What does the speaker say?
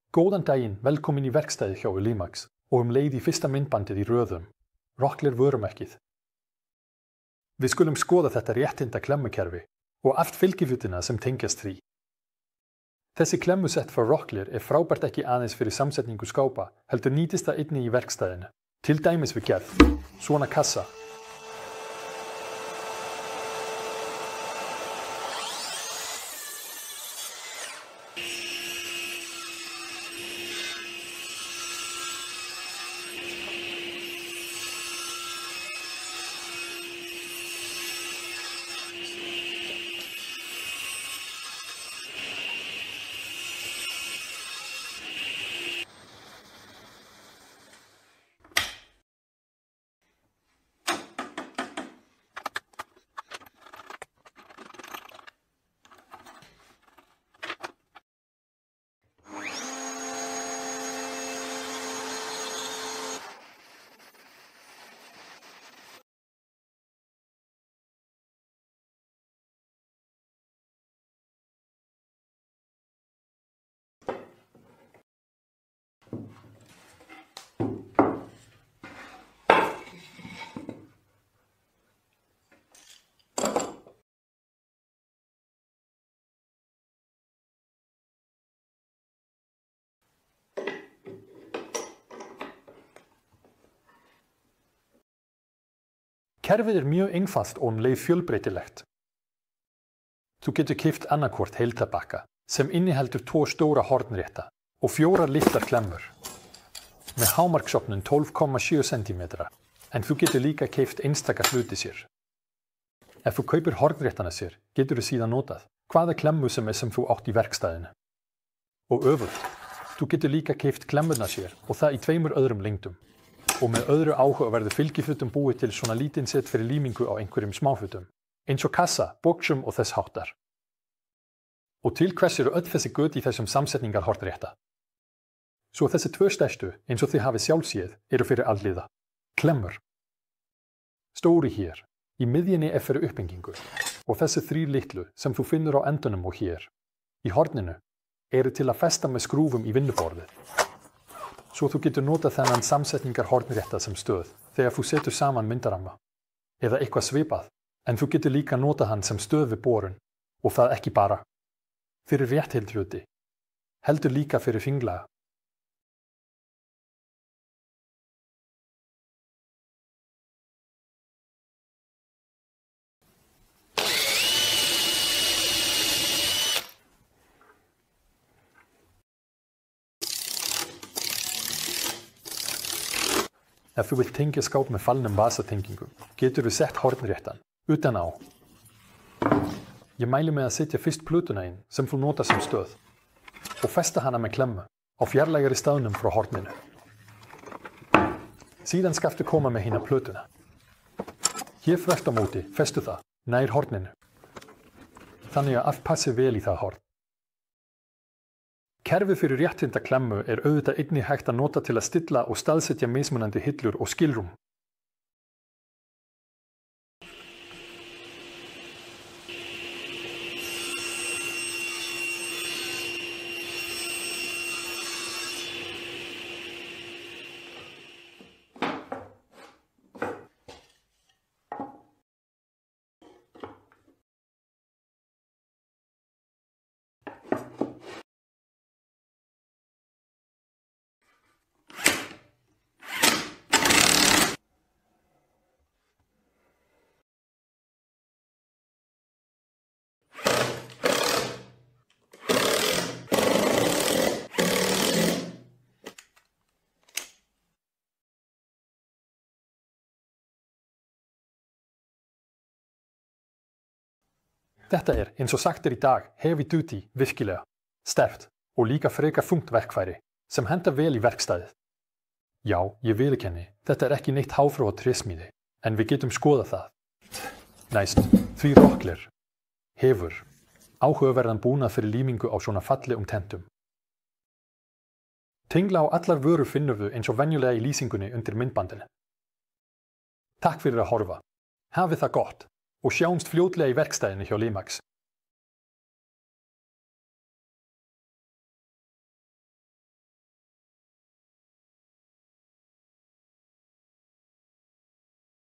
Góðan daginn, velkomin í verkstæði hjá Limax og leið í fyrsta myndbandið í röðum, Rockler vörumerkið. Við skulum skoða þetta réttinda klemmukerfi og allt fylgihlutina sem tengjast því. Þessi klemmusett frá Rockler frábært ekki aðeins fyrir samsetningu skápa, heldur nýtist það einnig í verkstæðinu, til dæmis við gerð, svona kassa. Kerfið mjög einfalt og leið fjölbreytilegt. Þú getur keypt annarkvort heiltabakka sem inniheldur 2 stóra hornrétta og 4 litlar klemmur með hámarksopnun 12,7 cm, en þú getur líka keypt einstaka hluti sér. Ef þú kaupir hornréttana sér, getur þú síðan notað hvaða klemmu sem þú átt í verkstæðinu. Og öfugt, þú getur líka keypt klemmurna sér og það í 2 öðrum lengdum. Og með öðru áhugaverðu fylgihlutum búið til svona lítinn set fyrir límingu á einhverjum smáhlutum, eins og kassa, boxum og þess háttar. Og til hvers öll þessi göt í þessum samsetningarhornrétta? Svo þessi 2 stærstu, eins og þið hafið sjálf séð, fyrir alliða. Klemmur. Stóri hér, í miðjunni fyrir uppbyggingu, og þessi 3 litlu sem þú finnur á endunum og hér, í horninu, til að festa með skrúfum í vinnuborðið. Svo þú getur notað þennan samsetningarhornrétta sem stöð þegar þú setur saman myndaramma eða eitthvað svipað, en þú getur líka notað hann sem stöð við borun og það ekki bara fyrir réttheild hluti, heldur líka fyrir finglaga. Ef þú vilt tengja skáp með fallnum vasatengingum, getur þú sett hornréttan utan á. Ég mæli með að setja fyrst plötuna inn sem þú notar sem stöð og festa hana með klemmu á fjarlægari staðnum frá horninu. Síðan skalt þú koma með hina plötuna. Hér þvert á móti festu það nær horninu, þannig að allt passi vel í það horn. Kerfið fyrir réttinda klemmu auðvitað einnig hægt að nota til að stilla og staðsetja mismunandi hillur og skilrúm. Þetta eins og sagt í dag, heavy duty, virkilega, sterkt og líka frekar þungt verkfæri sem hentar vel í verkstæðið. Já, ég viðurkenni, þetta ekki neitt háfróða trésmíði, en við getum skoðað það. Næst, því Rockler hefur áhugaverðan búnað fyrir límingu á svona fallegum tentum. Tengla á allar vörur finnurðu eins og venjulega í lýsingunni undir myndbandinu. Takk fyrir að horfa. Hafið það gott og sjáumst fljótlega í verkstæðinu hjá Limax.